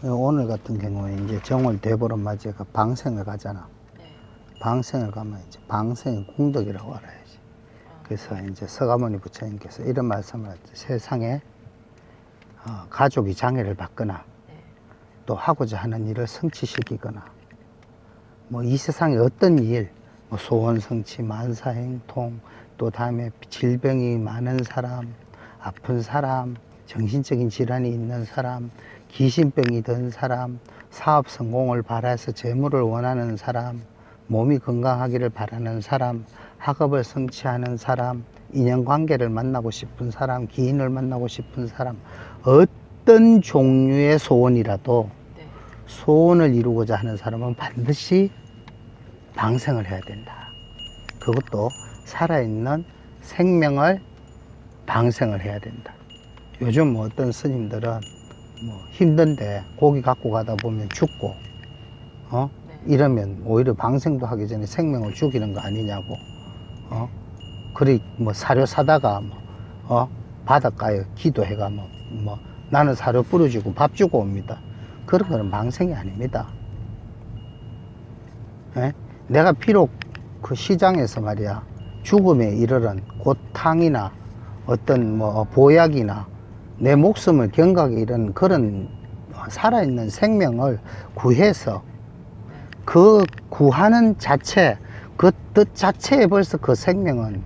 오늘 같은 경우에 이제 정월 대보름 맞이가 방생을 가잖아. 네. 방생을 가면 이제 방생의 공덕이라고 알아야지. 그래서 이제 서가모니 부처님께서 이런 말씀을 하죠. 세상에 가족이 장애를 받거나 네. 또 하고자 하는 일을 성취시키거나 뭐 이 세상에 어떤 일, 뭐 소원 성취, 만사행통, 또 다음에 질병이 많은 사람, 아픈 사람, 정신적인 질환이 있는 사람, 귀신병이 든 사람, 사업 성공을 바라서 재물을 원하는 사람, 몸이 건강하기를 바라는 사람, 학업을 성취하는 사람, 인연관계를 만나고 싶은 사람, 기인을 만나고 싶은 사람, 어떤 종류의 소원이라도 네. 소원을 이루고자 하는 사람은 반드시 방생을 해야 된다. 그것도 살아있는 생명을 방생을 해야 된다. 요즘 뭐 어떤 스님들은 뭐 힘든데 고기 갖고 가다 보면 죽고 네. 이러면 오히려 방생도 하기 전에 생명을 죽이는 거 아니냐고 그리 뭐 사료 사다가 바닷가에 기도해가 뭐 나는 사료 뿌려주고 밥 주고 옵니다. 그런 거는 방생이 아닙니다. 예? 내가 비록 그 시장에서 말이야 죽음에 이르는 고탕이나 어떤 뭐 보약이나 내 목숨을 경각에 이른 그런 살아있는 생명을 구해서 그 구하는 자체, 그 뜻 자체에 벌써 그 생명은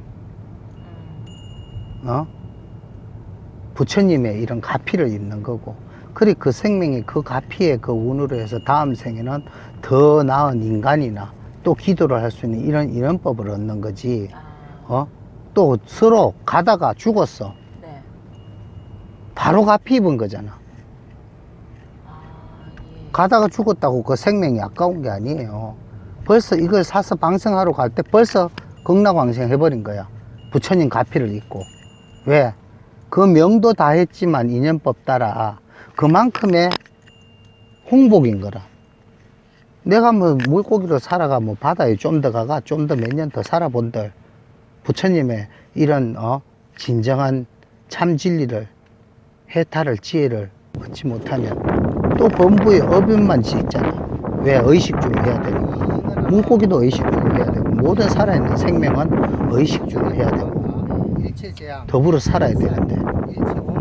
부처님의 이런 가피를 입는 거고, 그리 그 생명이 그 가피의 그 운으로 해서 다음 생에는 더 나은 인간이나 또 기도를 할 수 있는 이런 인연법을 얻는 거지. 또 서로 가다가 죽었어. 네. 바로 가피 입은 거잖아. 예. 가다가 죽었다고 그 생명이 아까운 게 아니에요. 벌써 이걸 사서 방생하러 갈 때 벌써 극락왕생 해버린 거야. 부처님 가피를 입고. 왜? 그 명도 다 했지만 인연법 따라 그만큼의 홍복인 거라. 내가 뭐 물고기로 살아가 뭐 바다에 좀 더 가가 좀 더 몇 년 더 살아본들 부처님의 이런 진정한 참 진리를 해탈을 지혜를 얻지 못하면 또 범부의 업인만 짓잖아. 왜? 의식주를 해야 되니까. 물고기도 의식주를 해야 되고 모든 살아있는 생명은 의식주를 해야 되고 더불어 살아야 되는데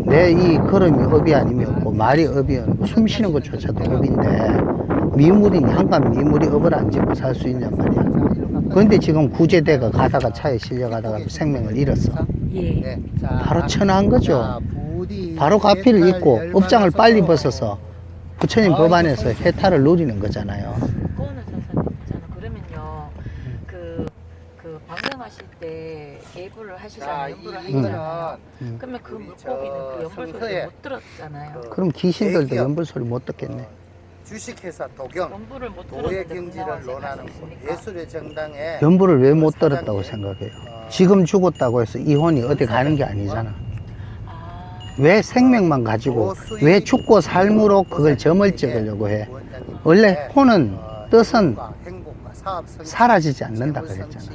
내 이 걸음이 업이 아니면 말이 업이 아니고 숨 쉬는 것조차도 업인데 미물이니 한간 미물이 업을 안 짓고 살 수 있냔 말이야. 그런데 지금 구제대가 가다가 차에 실려가다가 생명을 잃었어. 예. 바로 천한 거죠. 바로 가피를 입고 업장을 빨리 벗어서 부처님 법안에서 해탈을 누리는 거잖아요. 그거는 선생님 있잖아. 그러면요, 그 방생하실 때 예불을 하시잖아요. 연불을 하시잖아요. 그러면 그 물고기는 그 연불 소리를 못 들었잖아요. 그럼 귀신들도 연불 소리 못 듣겠네. 주식회사 도경, 연불을 못 도의 들었는데 경지를 논하는 예술의 정당에 연불을 왜 못 들었다고 생각해요? 지금 죽었다고 해서 이 혼이 어디 가는 게 아니잖아. 왜 생명만 가지고 왜 죽고 삶으로 그걸 점을 찍으려고 해? 원래 혼은 뜻은 사라지지 않는다 그랬잖아.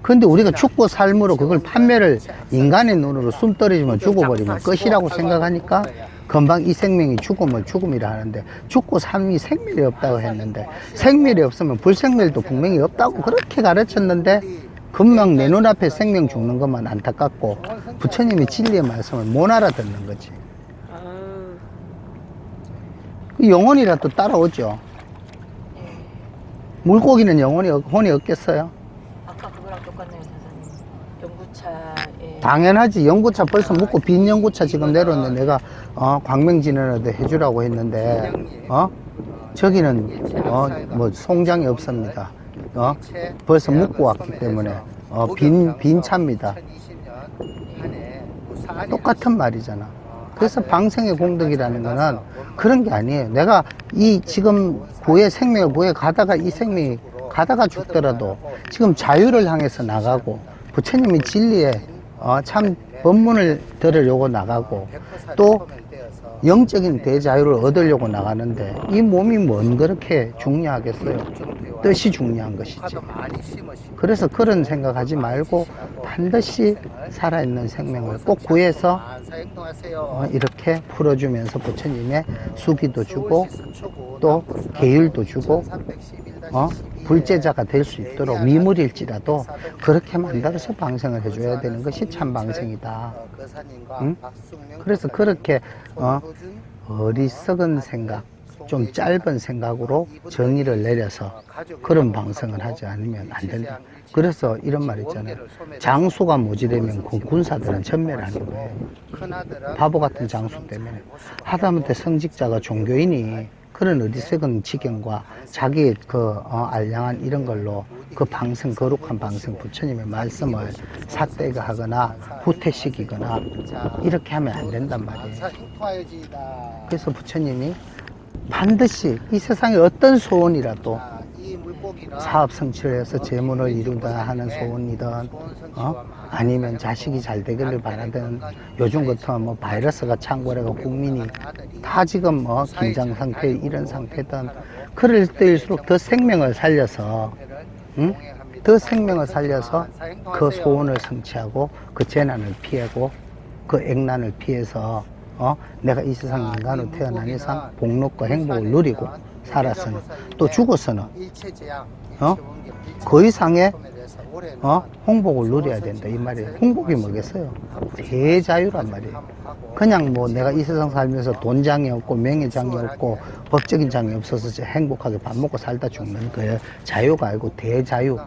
근데 우리가 죽고 삶으로 그걸 판매를 인간의 눈으로 숨 떨어지면 죽어버리면 끝이라고 생각하니까 금방 이 생명이 죽음이라 하는데 죽고 삶이 생멸이 없다고 했는데 생멸이 없으면 불생멸도 분명히 없다고 그렇게 가르쳤는데 금방 내 눈앞에 생명 죽는 것만 안타깝고 부처님의 진리의 말씀을 못 알아듣는 거지. 그 영혼이라도 따라오죠. 물고기는 혼이 없겠어요? 아까 그거랑 똑같네요, 선생님. 연구차에. 당연하지. 연구차 벌써 묵고 빈 연구차 지금 내려오는데 내가 광명진언에도 해주라고 했는데 저기는 뭐 송장이 없습니다. 벌써 묵고 왔기 때문에 빈 차입니다. 똑같은 말이잖아. 그래서 방생의 공덕이라는 거는 그런 게 아니에요. 내가 이 지금 구해 생명을 구해 가다가 이 생명이 가다가 죽더라도 지금 자유를 향해서 나가고 부처님의 진리에 참 법문을 들으려고 나가고 또 영적인 대자유를 얻으려고 나가는데 이 몸이 뭔 그렇게 중요하겠어요? 뜻이 중요한 것이지. 그래서 그런 생각하지 말고 반드시 살아있는 생명을 꼭 구해서 이렇게 풀어주면서 부처님의 수기도 주고 또 계율도 주고 불제자가 될 수 있도록 미물일지라도 그렇게 만들어서 방생을 해줘야 되는 것이 참 방생이다. 응? 그래서 그렇게 어리석은 생각, 좀 짧은 생각으로 정의를 내려서 그런 방생을 하지 않으면 안 된다. 그래서 이런 말 있잖아요. 장수가 모지되면 군사들은 전멸하는 거예요. 바보 같은 장수 때문에. 하다못해 성직자가 종교인이 그런 어리석은 지경과 자기의 알량한 이런 걸로 그 방생, 거룩한 방생 부처님의 말씀을 삿대하거나 후퇴시키거나 이렇게 하면 안 된단 말이에요. 그래서 부처님이 반드시 이 세상에 어떤 소원이라도 사업 성취를 해서 재물을 이루다 하는 소원이든 아니면 자식이 잘 되기를 바라든 요즘 같으면 뭐 바이러스가 창궐해서 국민이 다 지금 긴장 상태 이런 상태든 그럴 때일수록 더 생명을 살려서 더 생명을 살려서 그 소원을 성취하고 그 재난을 피하고 그 액난을 피해서 내가 이 세상 인간으로 태어난 이상 복록과 행복을 누리고 살아서는 또 죽어서는 그 이상의 홍복을 누려야 된다 이 말이에요. 홍복이 뭐겠어요? 대자유란 말이에요. 그냥 뭐 내가 이 세상 살면서 돈장이 없고 명예장이 없고 법적인 장이 없어서 행복하게 밥 먹고 살다 죽는 그 자유가 아니고 대자유,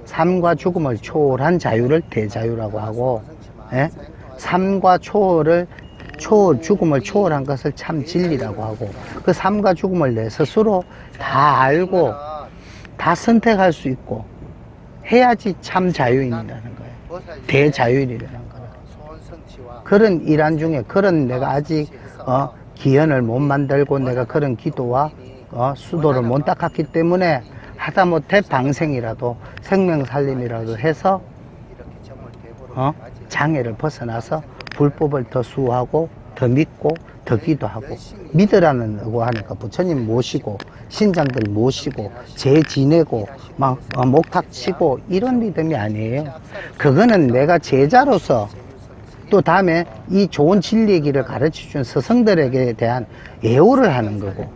삶과 죽음을 초월한 자유를 대자유라고 하고, 삶과 죽음을 초월한 것을 참 진리라고 하고, 그 삶과 죽음을 내 스스로 다 알고 다 선택할 수 있고 해야지 참 자유인이라는 거예요. 대자유인이라는 거예요. 그런 일환 중에 그런 내가 아직 기연을 못 만들고 내가 그런 기도와 수도를 못 닦았기 때문에 하다못해 방생이라도 생명 살림이라도 해서 장애를 벗어나서 불법을 더 수호하고 더 믿고 더 기도하고 믿으라는 거 하니까 부처님 모시고 신장들 모시고 제 지내고 막 목탁 치고 이런 믿음이 아니에요. 그거는 내가 제자로서 또 다음에 이 좋은 진리의 길을 가르쳐 준 스승들에게 대한 예우를 하는 거고,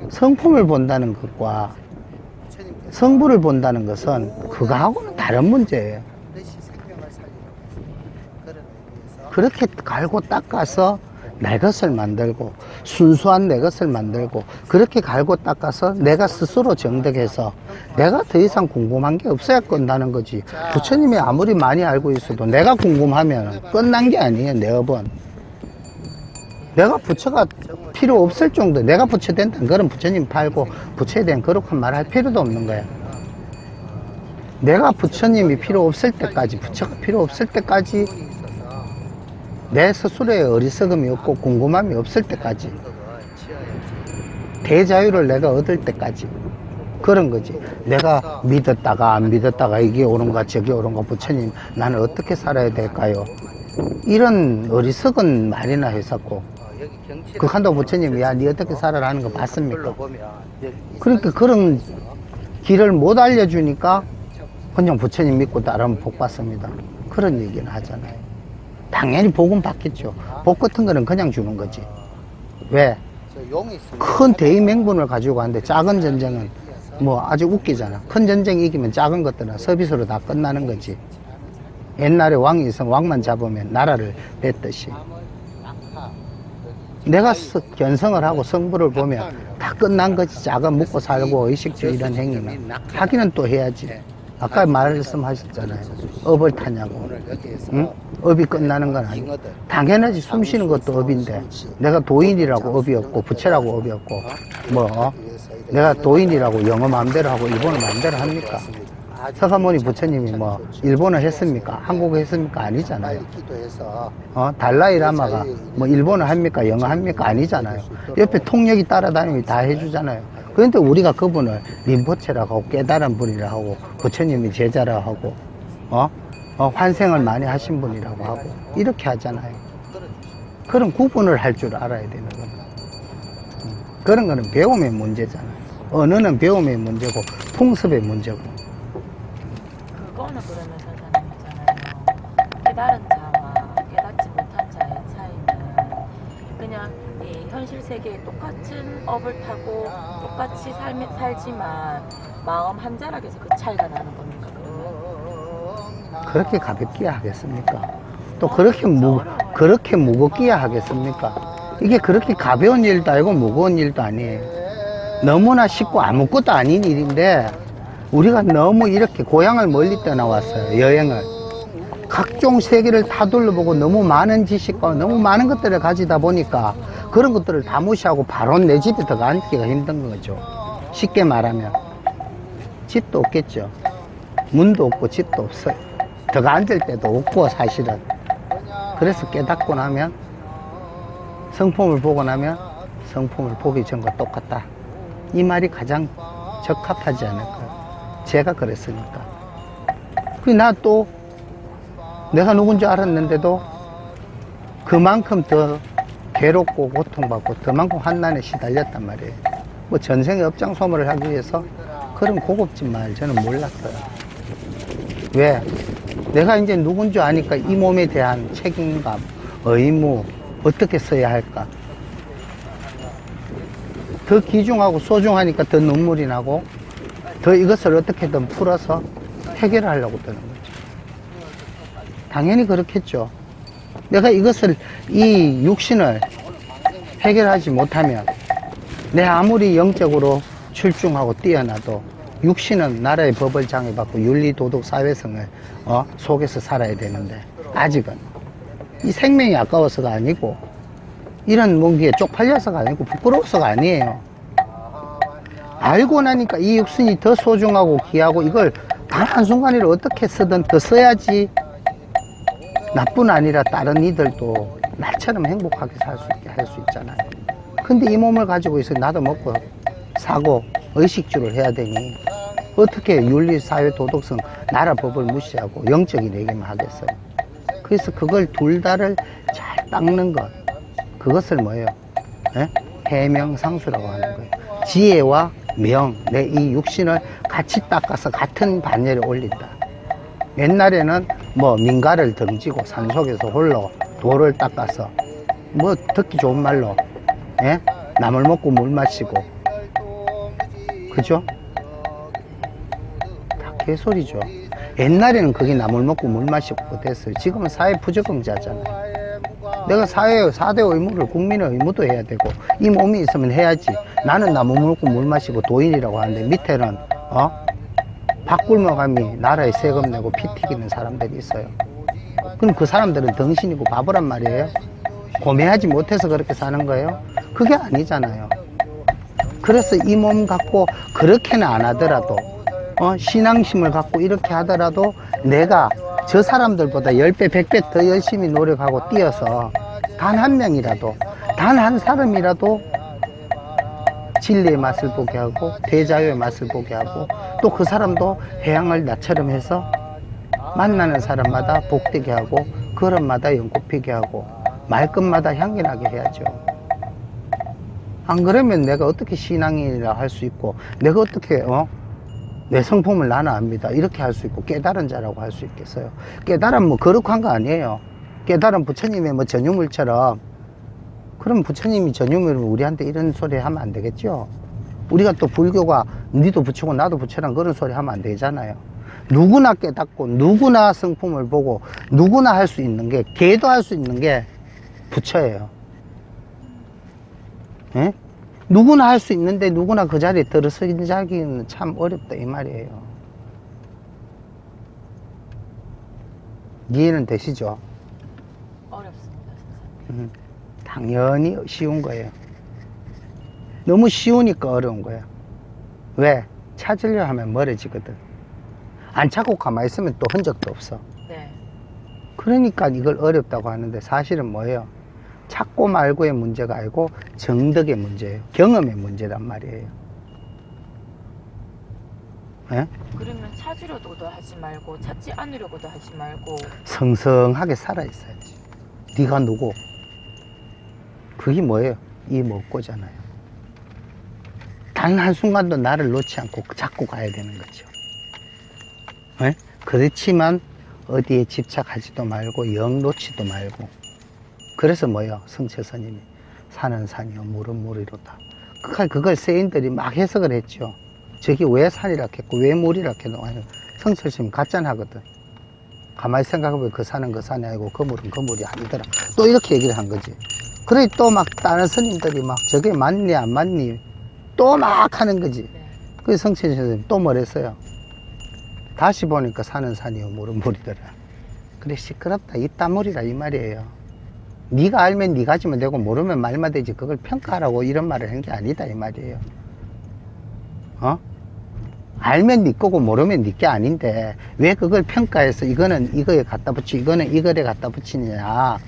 성품을 본다는 것과 성부를 본다는 것은 그거하고는 다른 문제예요. 그렇게 갈고 닦아서 내 것을 만들고 순수한 내 것을 만들고 그렇게 갈고 닦아서 내가 스스로 정득해서 내가 더 이상 궁금한 게 없어야 끝나는 거지. 부처님이 아무리 많이 알고 있어도 내가 궁금하면 끝난 게 아니에요. 내 업은 내가 부처가 필요 없을 정도, 내가 부처 된다는 그런 부처님 팔고 부처에 대한 거룩한 말 할 필요도 없는 거야. 내가 부처님이 필요 없을 때까지, 부처가 필요 없을 때까지 내 스스로의 어리석음이 없고 궁금함이 없을 때까지, 대자유를 내가 얻을 때까지 그런 거지. 내가 믿었다가 안 믿었다가 이게 옳은가 저게 옳은가, 부처님 나는 어떻게 살아야 될까요? 이런 어리석은 말이나 했었고, 그 한도 부처님이 야 니 어떻게 살아라는 거 봤습니까? 그러니까 그런 길을 못 알려주니까 그냥 부처님 믿고 따르면 복 받습니다, 그런 얘기는 하잖아요. 당연히 복은 받겠죠. 복 같은 거는 그냥 주는 거지. 왜? 큰 대의명분을 가지고 가는데 작은 전쟁은 뭐 아주 웃기잖아. 큰 전쟁 이기면 작은 것들은 서비스로 다 끝나는 거지. 옛날에 왕이 있으면 왕만 잡으면 나라를 뺐듯이. 내가 견성을 하고 성부를 보면 다 끝난 거지. 작은 먹고 살고 의식주 이런 행위는 하기는 또 해야지. 아까 말씀하셨잖아요. 업을 타냐고. 응? 업이 끝나는 건 아니고. 당연하지. 숨 쉬는 것도 업인데 내가 도인이라고 업이 없고 부처라고 업이 없고 뭐 내가 도인이라고 영어 마음대로 하고 일본어 마음대로 합니까? 서가모니 부처님이 뭐 일본어 했습니까? 한국어 했습니까? 아니잖아요. 달라이 라마가 뭐 일본어 합니까? 영어 합니까? 아니잖아요. 옆에 통역이 따라다니면 다 해주잖아요. 그런데 우리가 그분을 림포체라고 하고 깨달은 분이라고 하고 부처님이 제자라고 하고 환생을 많이 하신 분이라고 하고 이렇게 하잖아요. 그런 구분을 할 줄 알아야 되는 거는. 그런 거는 배움의 문제잖아요. 언어는 배움의 문제고 풍습의 문제고. 그거는 그러면 선생님 있잖아요. 깨달은 자와 깨닫지 못한 자의 차이는 그냥 이 현실 세계에 똑같은 업을 타고 똑같이 살지만 마음 한 자락에서 그 차이가 나는 겁니까? 그러면? 그렇게 가볍게 하겠습니까? 또 그렇게 무겁게 하겠습니까? 이게 그렇게 가벼운 일도 아니고 무거운 일도 아니에요. 너무나 쉽고 아무것도 아닌 일인데 우리가 너무 이렇게 고향을 멀리 떠나왔어요. 여행을. 각종 세계를 다 둘러보고 너무 많은 지식과 너무 많은 것들을 가지다 보니까 그런 것들을 다 무시하고 바로 내 집에 들어가 앉기가 힘든 거죠. 쉽게 말하면. 집도 없겠죠. 문도 없고 집도 없어요. 들어가 앉을 때도 없고 사실은. 그래서 깨닫고 나면 성품을 보고 나면 성품을 보기 전과 똑같다. 이 말이 가장 적합하지 않을까요? 제가 그랬으니까. 나 또 내가 누군지 알았는데도 그만큼 더 괴롭고 고통받고 그만큼 환난에 시달렸단 말이에요. 뭐 전생에 업장소멸을 하기 위해서 그런 고급진 말 저는 몰랐어요. 왜? 내가 이제 누군지 아니까 이 몸에 대한 책임감, 의무, 어떻게 써야 할까? 더 귀중하고 소중하니까 더 눈물이 나고 더 이것을 어떻게든 풀어서 해결하려고 드는 거죠. 당연히 그렇겠죠. 내가 이 육신을 해결하지 못하면 내 아무리 영적으로 출중하고 뛰어나도 육신은 나라의 법을 장애받고 윤리, 도덕, 사회성을 속에서 살아야 되는데 아직은 이 생명이 아까워서가 아니고 이런 뭔기에 쪽팔려서가 아니고 부끄러워서가 아니에요. 알고 나니까 이 육신이 더 소중하고 귀하고 이걸 단 한순간이라도 어떻게 쓰든 더 써야지 나뿐 아니라 다른 이들도 나처럼 행복하게 살 수 있게 할 수 있잖아요. 근데 이 몸을 가지고 있어 나도 먹고 사고 의식주를 해야 되니 어떻게 윤리, 사회, 도덕성, 나라 법을 무시하고 영적인 얘기만 하겠어요. 그래서 그걸 둘 다를 잘 닦는 것, 그것을 뭐예요? 해명상수라고 하는 거예요. 지혜와 명, 내 이 육신을 같이 닦아서 같은 반열에 올린다. 옛날에는 뭐 민가를 던지고 산속에서 홀로 돌을 닦아서 뭐 듣기 좋은 말로 나물 먹고 물 마시고 그죠? 다 개소리죠. 옛날에는 그게 나물 먹고 물 마시고 됐어요. 지금은 사회 부적응자잖아요. 내가 사회의 4대 의무를 국민의 의무도 해야 되고 이 몸이 있으면 해야지. 나는 나물 먹고 물 마시고 도인이라고 하는데 밑에는 밥 굶어가며 나라에 세금 내고 피 튀기는 사람들이 있어요. 그럼 그 사람들은 덩신이고 바보란 말이에요. 고매하지 못해서 그렇게 사는 거예요? 그게 아니잖아요. 그래서 이 몸 갖고 그렇게는 안 하더라도 신앙심을 갖고 이렇게 하더라도 내가 저 사람들보다 10배, 100배 더 열심히 노력하고 뛰어서 단 한 명이라도, 단 한 사람이라도 진리의 맛을 보게 하고 대자유의 맛을 보게 하고 또 그 사람도 해양을 나처럼 해서 만나는 사람마다 복되게 하고 걸음마다 연꽃피게 하고 말끝마다 향기나게 해야죠. 안 그러면 내가 어떻게 신앙이라 할 수 있고 내가 어떻게 내 성품을 나는 압니다 이렇게 할 수 있고 깨달은 자라고 할 수 있겠어요? 깨달은 뭐 거룩한 거 아니에요. 깨달은 부처님의 뭐 전유물처럼. 그럼 부처님이 전유물이면 우리한테 이런 소리 하면 안 되겠죠. 우리가 또 불교가 니도 부처고 나도 부처란 그런 소리 하면 안 되잖아요. 누구나 깨닫고 누구나 성품을 보고 누구나 할 수 있는 게, 개도 할 수 있는 게 부처예요. 예? 누구나 할 수 있는데 누구나 그 자리에 들어서기는 참 어렵다 이 말이에요. 이해는 되시죠? 어렵습니다, 선생님. 당연히 쉬운 거예요. 너무 쉬우니까 어려운 거예요. 왜? 찾으려 하면 멀어지거든. 안 찾고 가만히 있으면 또 흔적도 없어. 네. 그러니까 이걸 어렵다고 하는데 사실은 뭐예요? 찾고 말고의 문제가 아니고 정덕의 문제예요. 경험의 문제란 말이에요. 예? 그러면 찾으려고도 하지 말고 찾지 않으려고도 하지 말고 성성하게 살아 있어야지. 네가 누구? 그게 뭐예요? 이 먹고잖아요. 단 한순간도 나를 놓지 않고 잡고 가야 되는 거죠. 네? 그렇지만 어디에 집착하지도 말고 영 놓지도 말고. 그래서 뭐요? 성철스님이 산은 산이요 물은 물이로다. 그걸 세인들이 막 해석을 했죠. 저기 왜 산이라 했고 왜 물이라 했노? 아니, 성철스님이 가짜하거든. 가만히 생각해보면 그 산은 그 산이 아니고 그 물은 그 물이 아니더라. 또 이렇게 얘기를 한 거지. 그래 또 막 다른 스님들이 막 저게 맞니 안 맞니 또 막 하는 거지. 네. 그래서 성철스님이 또 뭐랬어요? 다시 보니까 산은 산이요 물은 물이더라. 그래 시끄럽다 이따물이라 이 말이에요. 네가 알면 네 가지면 되고 모르면 말만 되지 그걸 평가하라고 이런 말을 한 게 아니다 이 말이에요. 어? 알면 네 거고 모르면 네 게 아닌데 왜 그걸 평가해서 이거는 이거에 갖다 붙이고 이거는 이거에 갖다 붙이느냐.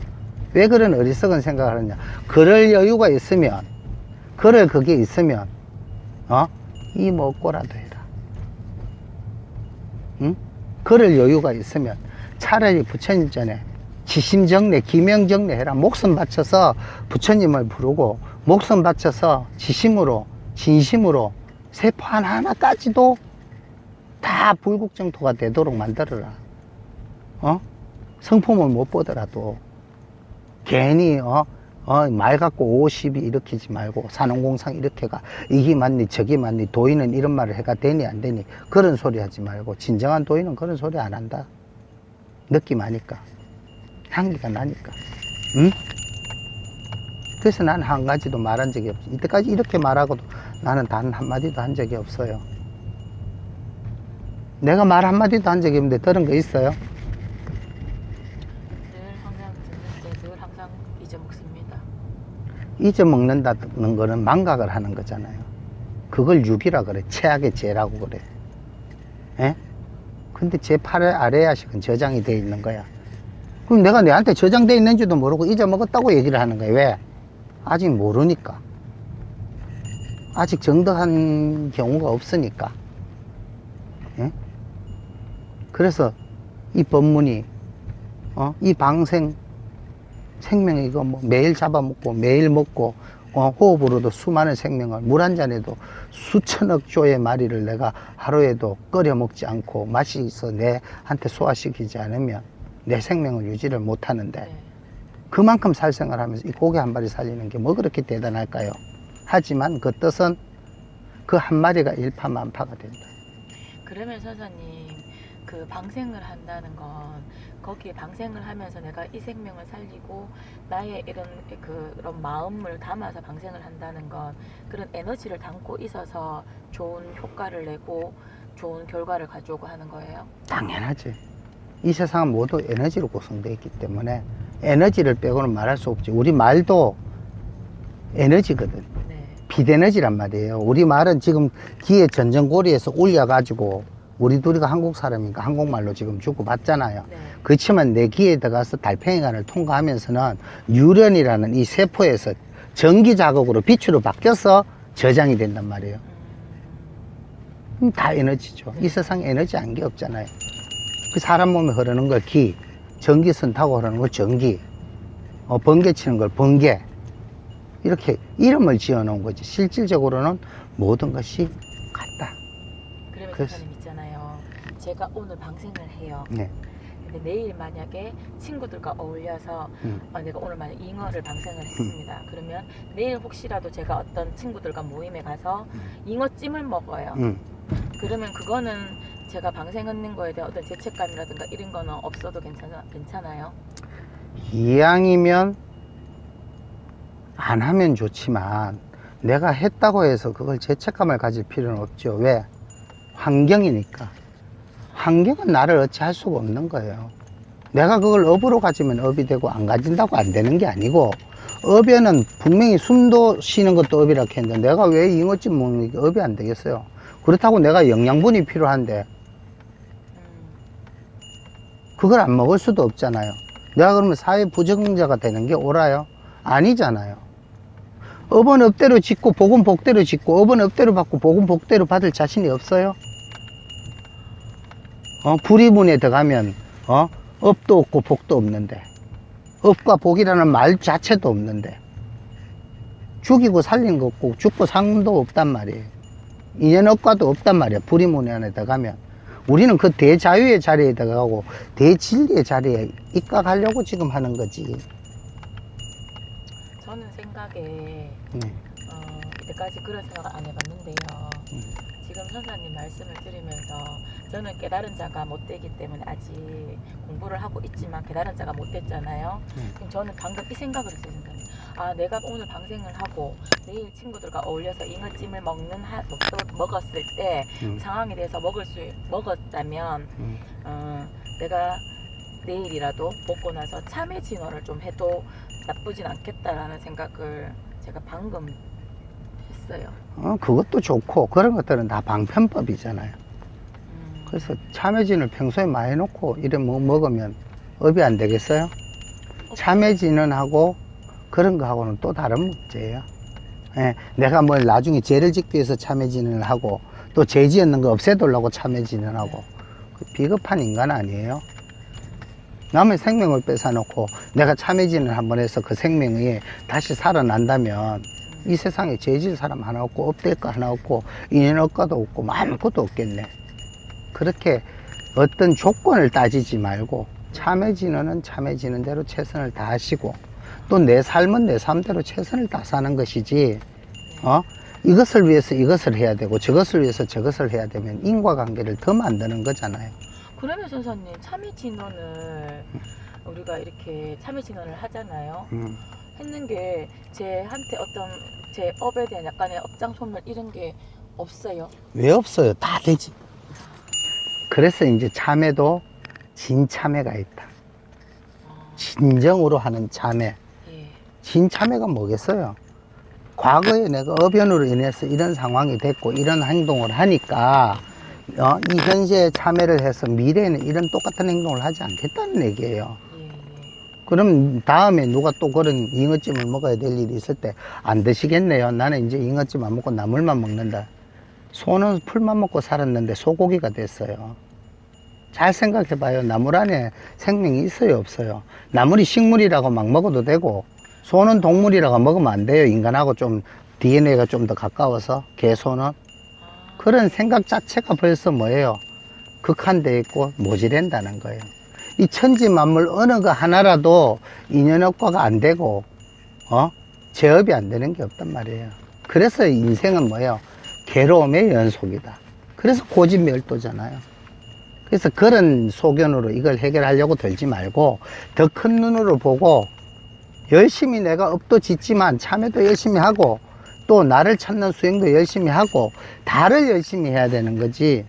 왜 그런 어리석은 생각을 하느냐. 그럴 여유가 있으면 그럴 그게 있으면 이 먹고라도 해라. 응? 그럴 여유가 있으면 차라리 부처님 전에 지심정례 기명정례 해라. 목숨 바쳐서 부처님을 부르고 목숨 바쳐서 지심으로 진심으로 세포 하나하나까지도 다 불국정토가 되도록 만들어라. 성품을 못 보더라도 괜히 말 갖고 50이 일으키지 말고 산업공상 이렇게가 이게 맞니 저기 맞니 도인은 이런 말을 해가 되니 안 되니 그런 소리 하지 말고 진정한 도인은 그런 소리 안 한다. 느낌 아니까 향기가 나니까. 응? 그래서 난 한 가지도 말한 적이 없어. 이때까지 이렇게 말하고도 나는 단 한마디도 한 적이 없어요. 내가 말 한마디도 한 적이 없는데 들은 거 있어요? 늘 항상 듣는데 늘 항상 잊어먹습니다. 잊어먹는다는 거는 망각을 하는 거잖아요. 그걸 육이라 그래. 최악의 죄라고 그래. 예? 근데 제 팔 아래야식은 저장이 돼 있는 거야. 그럼 내가 내한테 저장돼 있는지도 모르고 잊어먹었다고 얘기를 하는 거야. 왜? 아직 모르니까. 아직 정득한 경우가 없으니까. 예? 그래서 이 법문이 이 방생 생명 이거 뭐 매일 잡아먹고 매일 먹고 호흡으로도 수많은 생명을 물 한 잔에도 수천억 조의 마리를 내가 하루에도 끓여 먹지 않고 마시서 내한테 소화시키지 않으면 내 생명을 유지를 못 하는데 네. 그만큼 살생을 하면서 이 고개 한 마리 살리는 게 뭐 그렇게 대단할까요? 하지만 그 뜻은 그 한 마리가 일파만파가 된다. 그러면 선사님 그 방생을 한다는 건 거기에 방생을 하면서 내가 이 생명을 살리고 나의 이런 그런 마음을 담아서 방생을 한다는 건 그런 에너지를 담고 있어서 좋은 효과를 내고 좋은 결과를 가져오고 하는 거예요? 당연하지. 이 세상은 모두 에너지로 구성되어 있기 때문에 에너지를 빼고는 말할 수 없지. 우리 말도 에너지거든. 네. 빛에너지란 말이에요. 우리 말은 지금 기의 전전고리에서 울려가지고 우리 둘이가 한국 사람이니까 한국말로 지금 주고받잖아요. 네. 그렇지만 내 기에 들어가서 달팽이관을 통과하면서는 뉴런이라는 이 세포에서 전기 자극으로 빛으로 바뀌어서 저장이 된단 말이에요. 다 에너지죠. 이 세상에 에너지 안 게 없잖아요. 그 사람 몸에 흐르는 걸 기, 전기선 타고 흐르는 걸 전기, 번개 치는 걸 번개. 이렇게 이름을 지어 놓은 거지. 실질적으로는 모든 것이 같다. 그러면 그래서- 선사님 있잖아요. 제가 오늘 방생을 해요. 네. 근데 내일 만약에 친구들과 어울려서 내가 오늘 만약 잉어를 방생을 했습니다. 그러면 내일 혹시라도 제가 어떤 친구들과 모임에 가서 잉어찜을 먹어요. 그러면 그거는 제가 방생하는 거에 대한 어떤 죄책감이라든가 이런 거는 없어도 괜찮아요? 이왕이면 안 하면 좋지만 내가 했다고 해서 그걸 죄책감을 가질 필요는 없죠. 왜? 환경이니까. 환경은 나를 어찌할 수가 없는 거예요. 내가 그걸 업으로 가지면 업이 되고 안 가진다고 안 되는 게 아니고 업에는 분명히 숨도 쉬는 것도 업이라 했는데 내가 왜 잉어찜 먹는 게 업이 안 되겠어요. 그렇다고 내가 영양분이 필요한데 그걸 안 먹을 수도 없잖아요. 내가 그러면 사회 부적응자가 되는 게 옳아요? 아니잖아요. 업은 업대로 짓고 복은 복대로 짓고 업은 업대로 받고 복은 복대로 받을 자신이 없어요? 불이문에 들어가면 업도 없고 복도 없는데 업과 복이라는 말 자체도 없는데 죽이고 살린 거 없고 죽고 산 거 없단 말이에요. 인연업과도 없단 말이야. 불이문안에다 가면. 우리는 그 대자유의 자리에다 가고 대진리의 자리에 입각하려고 지금 하는 거지. 저는 생각에 네. 이때까지 그런 생각을 안 해봤는데요. 지금 선사님 말씀을 들으면서 저는 깨달은 자가 못 되기 때문에 아직 공부를 하고 있지만 깨달은 자가 못 됐잖아요. 그럼 저는 방금 이 생각을 했어요. 아, 내가 오늘 방생을 하고 내일 친구들과 어울려서 잉어찜을 먹었을 때 상황에 대해서 먹었다면 내가 내일이라도 먹고 나서 참회 진언을 좀 해도 나쁘진 않겠다라는 생각을 제가 방금 했어요. 그것도 좋고 그런 것들은 다 방편법이잖아요. 그래서 참외진을 평소에 많이 해놓고 이래 먹으면 업이 안 되겠어요? 참외진은 하고 그런 거하고는 또 다른 문제예요. 예, 내가 뭘 나중에 죄를 짓기 위해서 참외진을 하고 또 죄 지었는 거 없애도려고 참외진을 하고 비겁한 인간 아니에요? 남의 생명을 뺏어놓고 내가 참외진을 한번 해서 그 생명이 다시 살아난다면 이 세상에 죄질 사람 하나 없고 업될 거 하나 없고 인연업과도 없고 아무것도 없겠네. 그렇게 어떤 조건을 따지지 말고 참회진언은 참회지는 대로 최선을 다하시고 또 내 삶은 내 삶대로 최선을 다하는 것이지 이것을 위해서 이것을 해야 되고 저것을 위해서 저것을 해야 되면 인과관계를 더 만드는 거잖아요. 그러면 선사님 참회 진언을 우리가 이렇게 참회 진언을 하잖아요. 했는 게 제한테 어떤 제 업에 대한 약간의 업장 소멸 이런 게 없어요. 왜 없어요? 다 되지. 그래서 이제 참회도 진참회가 있다. 진정으로 하는 참회. 예. 진참회가 뭐겠어요? 과거에 내가 어변으로 인해서 이런 상황이 됐고 이런 행동을 하니까 이 현재에 참회를 해서 미래에는 이런 똑같은 행동을 하지 않겠다는 얘기예요. 예. 그럼 다음에 누가 또 그런 잉어찜을 먹어야 될 일이 있을 때 안 드시겠네요. 나는 이제 잉어찜 안 먹고 나물만 먹는다. 소는 풀만 먹고 살았는데 소고기가 됐어요. 잘 생각해 봐요. 나물 안에 생명이 있어요, 없어요? 나물이 식물이라고 막 먹어도 되고 소는 동물이라고 먹으면 안 돼요. 인간하고 좀 DNA가 좀 더 가까워서 개소는 그런 생각 자체가 벌써 뭐예요? 극한되어 있고 모질한다는 거예요. 이 천지 만물 어느 거 하나라도 인연업과가 안 되고 제업이 안 되는 게 없단 말이에요. 그래서 인생은 뭐예요? 괴로움의 연속이다. 그래서 고집멸도잖아요. 그래서 그런 소견으로 이걸 해결하려고 들지 말고 더 큰 눈으로 보고 열심히 내가 업도 짓지만 참회도 열심히 하고 또 나를 찾는 수행도 열심히 하고 다를 열심히 해야 되는 거지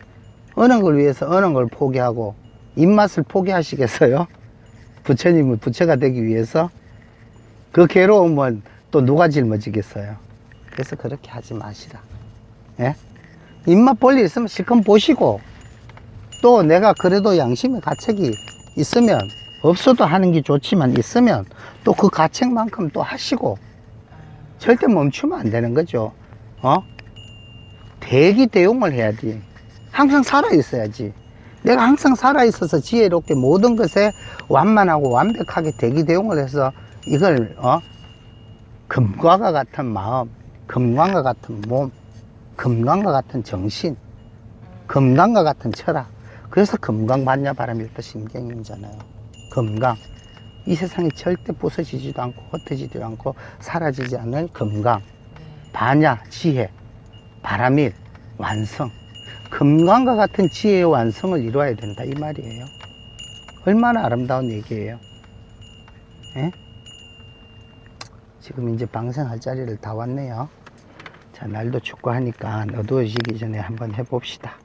어느 걸 위해서 어느 걸 포기하고 입맛을 포기하시겠어요? 부처님은 부처가 되기 위해서 그 괴로움은 또 누가 짊어지겠어요? 그래서 그렇게 하지 마시라. 예? 입맛 볼 일 있으면 실컷 보시고 또 내가 그래도 양심의 가책이 있으면 없어도 하는 게 좋지만 있으면 또 그 가책만큼 또 하시고 절대 멈추면 안 되는 거죠. 대기대용을 해야지. 항상 살아있어야지. 내가 항상 살아있어서 지혜롭게 모든 것에 완만하고 완벽하게 대기대용을 해서 이걸 금과가 같은 마음, 금광과 같은 몸, 금강과 같은 정신, 금강과 같은 철학. 그래서 금강반야바람일도 신경이잖아요. 금강. 이 세상이 절대 부서지지도 않고 흩어지지도 않고 사라지지 않을 금강. 반야, 지혜, 바람일, 완성. 금강과 같은 지혜의 완성을 이루어야 된다 이 말이에요. 얼마나 아름다운 얘기예요. 예? 지금 이제 방생할 자리를 다 왔네요. 자, 날도 춥고 하니까 어두워지기 전에 한번 해봅시다.